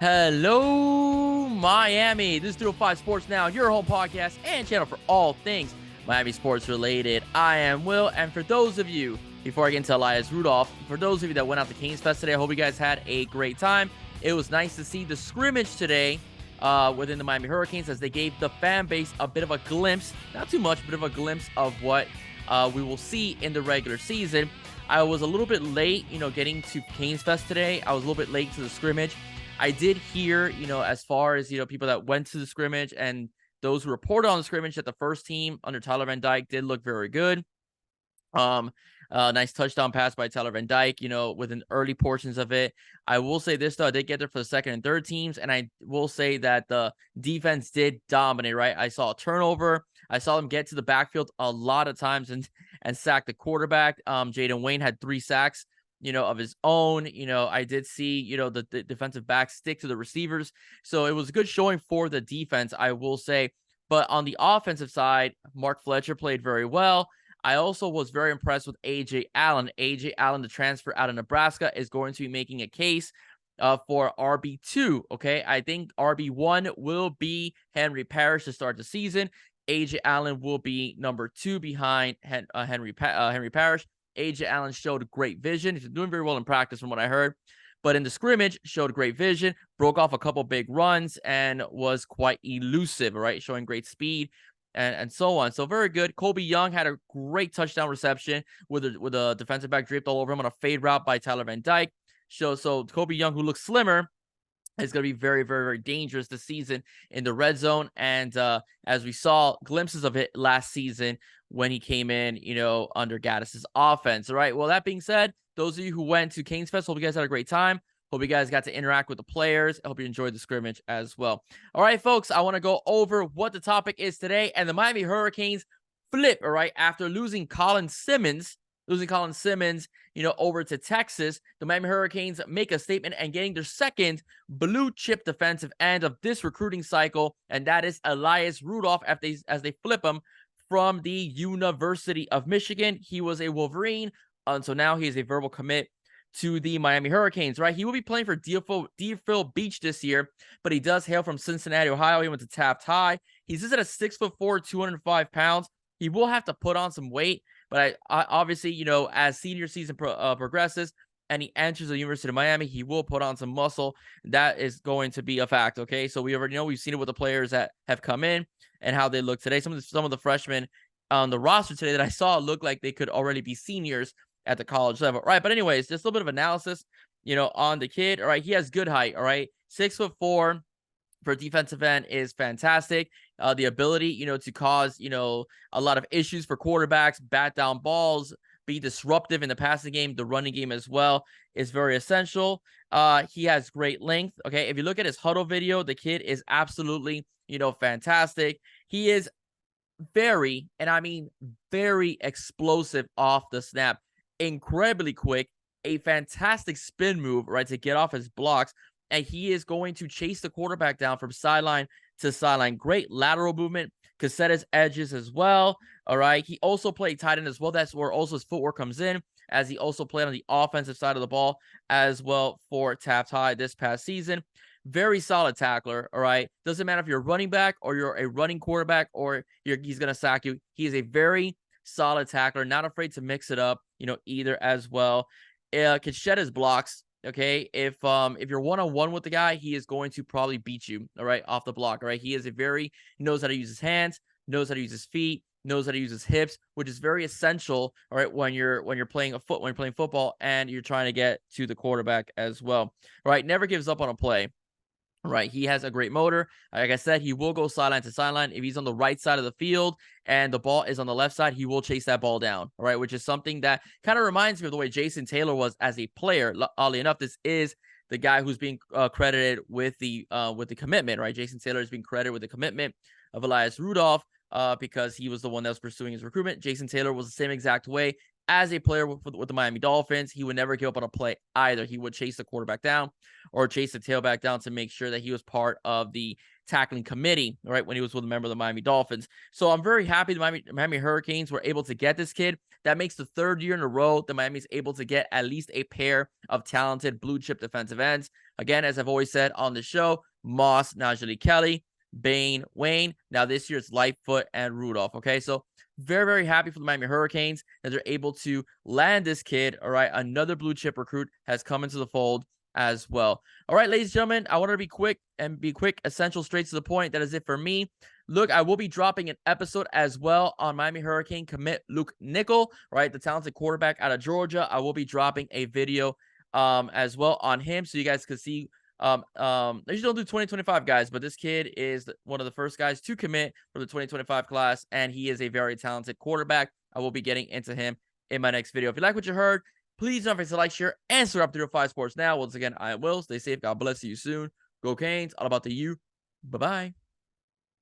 Hello, Miami. This is 305 Sports Now, your home podcast and channel for all things Miami sports related. I am Will, and for those of you, before I get into Elias Rudolph, for those of you that went out to Canes Fest today, I hope you guys had a great time. It was nice to see the scrimmage today within the Miami Hurricanes as they gave the fan base a bit of a glimpse, not too much, but of a glimpse of what we will see in the regular season. I was a little bit late, getting to Canes Fest today. I was a little bit late to the scrimmage. I did hear, as far as, people that went to the scrimmage and those who reported on the scrimmage that the first team under Tyler Van Dyke did look very good. Nice touchdown pass by Tyler Van Dyke, within early portions of it. I will say this, though, I did get there for the second and third teams, and I will say that the defense did dominate, right? I saw a turnover. I saw them get to the backfield a lot of times and sack the quarterback. Jaden Wayne had 3 sacks, of his own. I did see, the defensive backs stick to the receivers. So it was a good showing for the defense, I will say. But on the offensive side, Mark Fletcher played very well. I also was very impressed with A.J. Allen. A.J. Allen, the transfer out of Nebraska, is going to be making a case for RB2, okay? I think RB1 will be Henry Parrish to start the season. A.J. Allen will be number 2 behind Henry Parrish. A.J. Allen showed great vision. He's doing very well in practice from what I heard. But in the scrimmage, showed great vision, broke off a couple big runs, and was quite elusive, right? Showing great speed and so on. So very good. Kobe Young had a great touchdown reception with a defensive back draped all over him on a fade route by Tyler Van Dyke. So Kobe Young, who looks slimmer, is going to be very, very, very dangerous this season in the red zone. And as we saw glimpses of it last season when he came in, under Gaddis's offense. All right. Well, that being said, those of you who went to Canes Fest, hope you guys had a great time. Hope you guys got to interact with the players. I hope you enjoyed the scrimmage as well. All right, folks, I want to go over what the topic is today. And the Miami Hurricanes flip, all right, after losing Colin Simmons, over to Texas. The Miami Hurricanes make a statement and getting their second blue chip defensive end of this recruiting cycle, and that is Elias Rudolph as they flip him from the University of Michigan. He was a Wolverine, so now he is a verbal commit to the Miami Hurricanes, right? He will be playing for Deerfield Beach this year, but he does hail from Cincinnati, Ohio. He went to Taft High. He's just at a 6'4", 205 pounds. He will have to put on some weight, but I obviously, as senior season progresses and he enters the University of Miami, he will put on some muscle. That is going to be a fact, okay? So we already know, we've seen it with the players that have come in and how they look today. Some of the freshmen on the roster today that I saw look like they could already be seniors at the college level, right? But anyways, just a little bit of analysis, on the kid. All right, he has good height, all right? 6'4" for a defensive end is fantastic. The ability, to cause, a lot of issues for quarterbacks, bat down balls, be disruptive in the passing game, the running game as well is very essential. He has great length. Okay, if you look at his huddle video, the kid is absolutely, fantastic. He is very, and I mean very explosive off the snap, incredibly quick, a fantastic spin move, right, to get off his blocks. And he is going to chase the quarterback down from sideline to sideline. Great lateral movement, could set his edges as well. All right. He also played tight end as well. That's where also his footwork comes in, as he also played on the offensive side of the ball as well for Taft High this past season. Very solid tackler. All right. Doesn't matter if you're a running back or you're a running quarterback or he's going to sack you. He is a very solid tackler, not afraid to mix it up, either as well. Can shed his blocks. Okay, if you're one-on-one with the guy, he is going to probably beat you, all right, off the block, all right? He knows how to use his hands, knows how to use his feet, knows how to use his hips, which is very essential, all right, when you're playing football and you're trying to get to the quarterback as well. All right, never gives up on a play. Right, he has a great motor. Like I said, he will go sideline to sideline. If he's on the right side of the field and the ball is on the left side, he will chase that ball down. All right, which is something that kind of reminds me of the way Jason Taylor was as a player. Oddly enough, this is the guy who's being credited with the commitment. Right, Jason Taylor is being credited with the commitment of Elias Rudolph because he was the one that was pursuing his recruitment. Jason Taylor was the same exact way. As a player with the Miami Dolphins, he would never give up on a play either. He would chase the quarterback down or chase the tailback down to make sure that he was part of the tackling committee, right, when he was with a member of the Miami Dolphins. So I'm very happy the Miami Hurricanes were able to get this kid. That makes the 3rd year in a row that Miami is able to get at least a pair of talented blue chip defensive ends. Again, as I've always said on the show, Moss, Najee Kelly, Bane, Wayne. Now this year it's Lightfoot and Rudolph. Okay, so very, very happy for the Miami Hurricanes that they're able to land this kid. All right, another blue chip recruit has come into the fold as well. All right, ladies and gentlemen, I want to be quick, essential, straight to the point. That is it for me. Look, I will be dropping an episode as well on Miami Hurricane commit Luke Nickel, right? The talented quarterback out of Georgia. I will be dropping a video as well on him, so you guys can see. They usually don't do 2025 guys, but this kid is one of the first guys to commit for the 2025 class, and he is a very talented quarterback. I will be getting into him in my next video. If you like what you heard, please don't forget to like, share, and subscribe to 5 Sports Now. Once again, I am Will. Stay safe. God bless you soon. Go Canes. All about the U. Bye-bye.